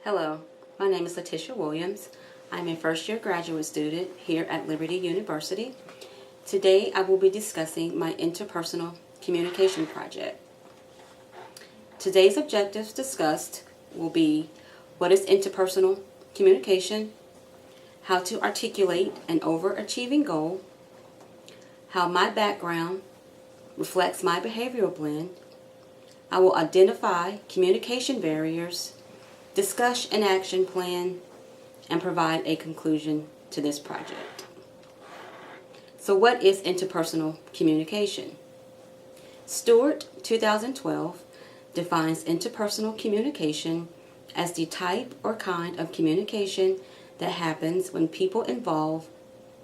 Hello, my name is Letitia Williams. I'm a first-year graduate student here at Liberty University. Today I will be discussing my interpersonal communication project. Today's objectives discussed will be what is interpersonal communication, how to articulate an overachieving goal, how my background reflects my behavioral blend. I will identify communication barriers, discuss an action plan, and provide a conclusion to this project. So what is interpersonal communication? Stewart, 2012, defines interpersonal communication as the type or kind of communication that happens when people involved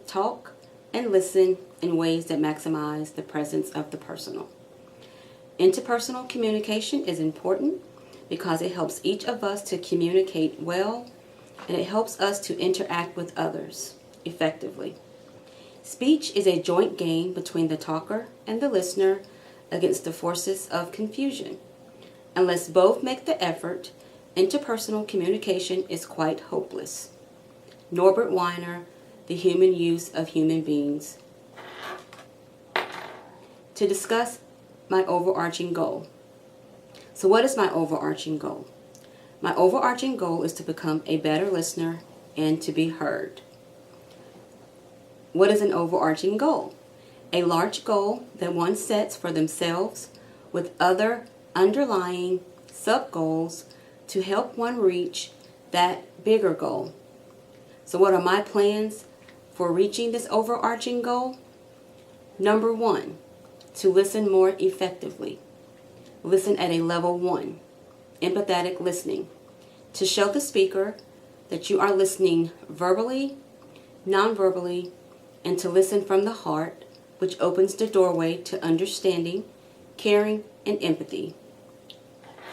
talk and listen in ways that maximize the presence of the personal. Interpersonal communication is important because it helps each of us to communicate well, and it helps us to interact with others effectively. Speech is a joint game between the talker and the listener against the forces of confusion. Unless both make the effort, interpersonal communication is quite hopeless. Norbert Wiener, The Human Use of Human Beings. To discuss my overarching goal. So what is my overarching goal? My overarching goal is to become a better listener and to be heard. What is an overarching goal? A large goal that one sets for themselves with other underlying sub-goals to help one reach that bigger goal. So what are my plans for reaching this overarching goal? Number 1, to listen more effectively. Listen at a level 1, empathetic listening, to show the speaker that you are listening verbally, non-verbally, and to listen from the heart, which opens the doorway to understanding, caring, and empathy.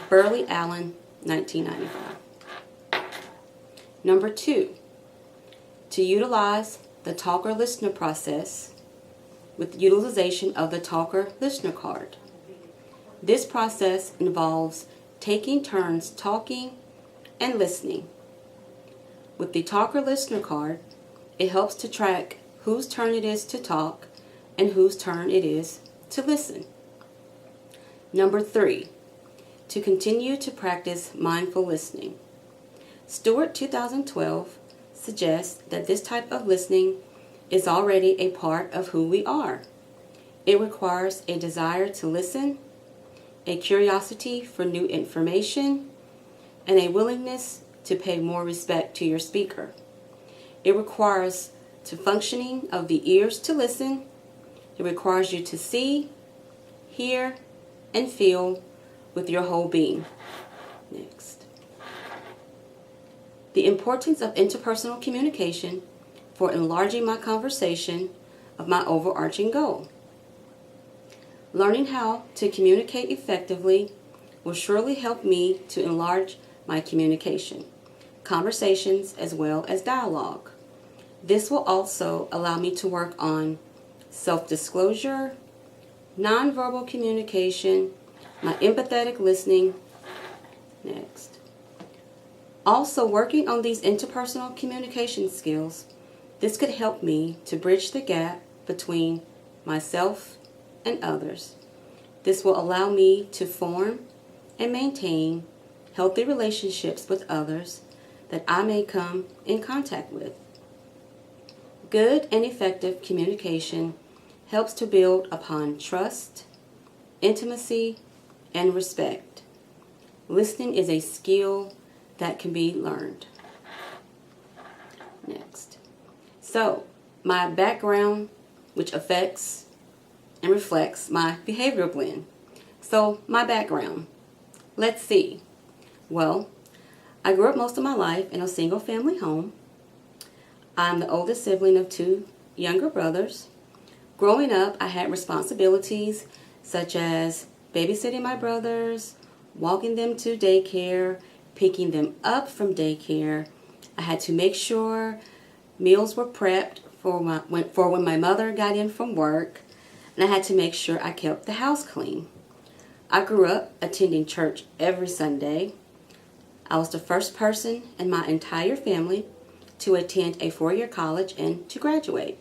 Burley Allen, 1995. Number 2, to utilize the talker-listener process with utilization of the talker-listener card. This process involves taking turns talking and listening. With the talker-listener card, it helps to track whose turn it is to talk and whose turn it is to listen. Number 3, to continue to practice mindful listening. Stewart, 2012, suggests that this type of listening is already a part of who we are. It requires a desire to listen, a curiosity for new information, and a willingness to pay more respect to your speaker. It requires the functioning of the ears to listen. It requires you to see, hear, and feel with your whole being. Next. The importance of interpersonal communication for enlarging my conversation of my overarching goal. Learning how to communicate effectively will surely help me to enlarge my communication, conversations as well as dialogue. This will also allow me to work on self-disclosure, nonverbal communication, my empathetic listening. Next. Also, working on these interpersonal communication skills, this could help me to bridge the gap between myself and others. This will allow me to form and maintain healthy relationships with others that I may come in contact with. Good and effective communication helps to build upon trust, intimacy, and respect. Listening is a skill that can be learned. Next. So, my background, which affects and reflects my behavioral blend. So, my background. Let's see. Well, I grew up most of my life in a single-family home. I'm the oldest sibling of 2 younger brothers. Growing up, I had responsibilities such as babysitting my brothers, walking them to daycare, picking them up from daycare. I had to make sure meals were prepped for when my mother got in from work, and I had to make sure I kept the house clean. I grew up attending church every Sunday. I was the first person in my entire family to attend a 4-year college and to graduate.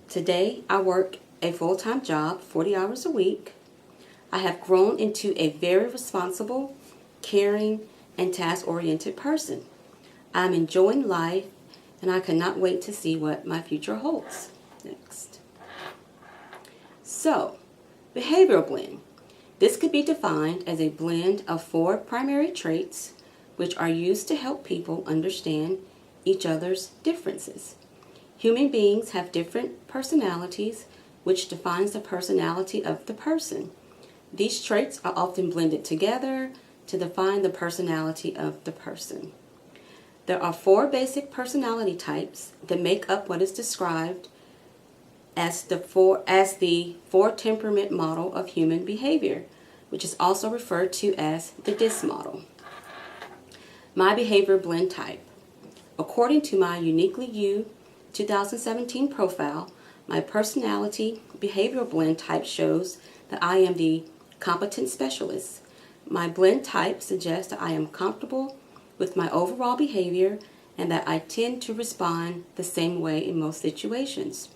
Today, I work a full-time job, 40 hours a week. I have grown into a very responsible, caring, and task-oriented person. I'm enjoying life, and I cannot wait to see what my future holds. Next. So, behavioral blend. This could be defined as a blend of 4 primary traits which are used to help people understand each other's differences. Human beings have different personalities, which defines the personality of the person. These traits are often blended together to define the personality of the person. There are 4 basic personality types that make up what is described as the four temperament model of human behavior, which is also referred to as the DISC model. My behavior blend type. According to my Uniquely You 2017 profile, my personality behavioral blend type shows that I am the competent specialist. My blend type suggests that I am comfortable with my overall behavior and that I tend to respond the same way in most situations.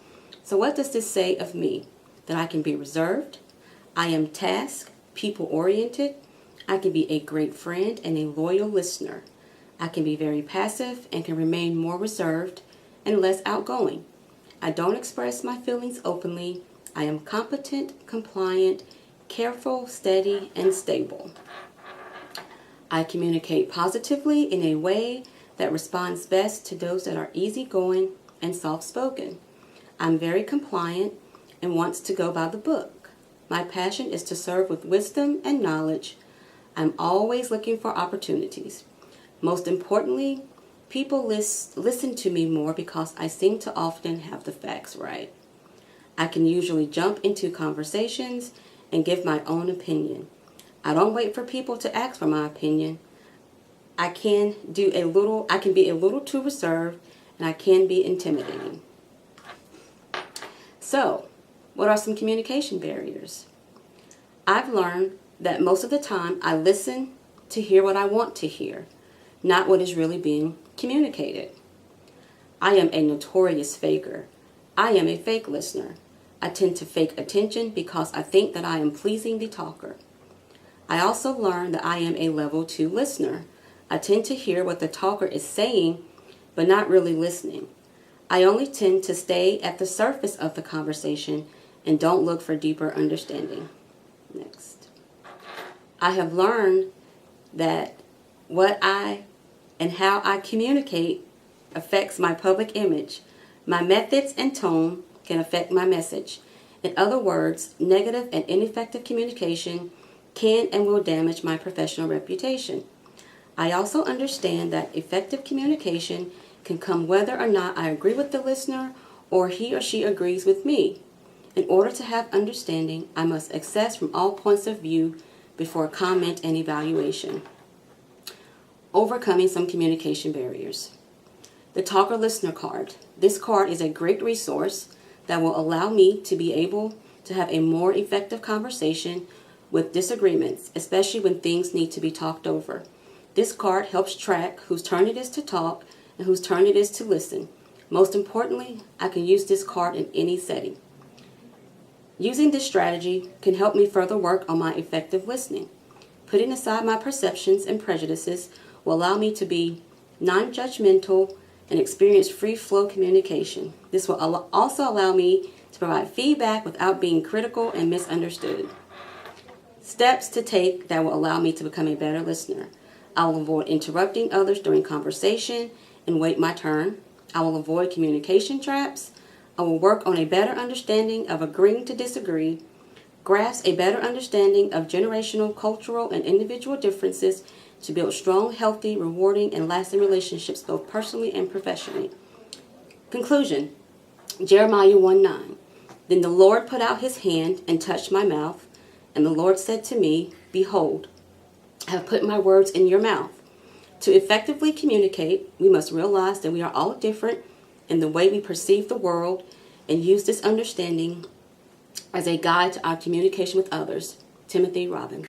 So what does this say of me? That I can be reserved, I am task, people-oriented, I can be a great friend and a loyal listener. I can be very passive and can remain more reserved and less outgoing. I don't express my feelings openly. I am competent, compliant, careful, steady, and stable. I communicate positively in a way that responds best to those that are easygoing and soft-spoken. I'm very compliant and wants to go by the book. My passion is to serve with wisdom and knowledge. I'm always looking for opportunities. Most importantly, people listen to me more because I seem to often have the facts right. I can usually jump into conversations and give my own opinion. I don't wait for people to ask for my opinion. I can be a little too reserved, and I can be intimidating. So, what are some communication barriers? I've learned that most of the time I listen to hear what I want to hear, not what is really being communicated. I am a notorious faker. I am a fake listener. I tend to fake attention because I think that I am pleasing the talker. I also learned that I am a level 2 listener. I tend to hear what the talker is saying, but not really listening. I only tend to stay at the surface of the conversation and don't look for deeper understanding. Next. I have learned that what I and how I communicate affects my public image. My methods and tone can affect my message. In other words, negative and ineffective communication can and will damage my professional reputation. I also understand that effective communication can come whether or not I agree with the listener or he or she agrees with me. In order to have understanding, I must assess from all points of view before comment and evaluation. Overcoming some communication barriers. The Talker-Listener card. This card is a great resource that will allow me to be able to have a more effective conversation with disagreements, especially when things need to be talked over. This card helps track whose turn it is to talk and whose turn it is to listen. Most importantly, I can use this card in any setting. Using this strategy can help me further work on my effective listening. Putting aside my perceptions and prejudices will allow me to be non-judgmental and experience free-flow communication. This will also allow me to provide feedback without being critical and misunderstood. Steps to take that will allow me to become a better listener. I will avoid interrupting others during conversation and wait my turn. I will avoid communication traps. I will work on a better understanding of agreeing to disagree, grasp a better understanding of generational, cultural, and individual differences to build strong, healthy, rewarding, and lasting relationships both personally and professionally. Conclusion, Jeremiah 1:9. Then the Lord put out his hand and touched my mouth, and the Lord said to me, Behold, I have put my words in your mouth. To effectively communicate, we must realize that we are all different in the way we perceive the world and use this understanding as a guide to our communication with others. Timothy Robbins.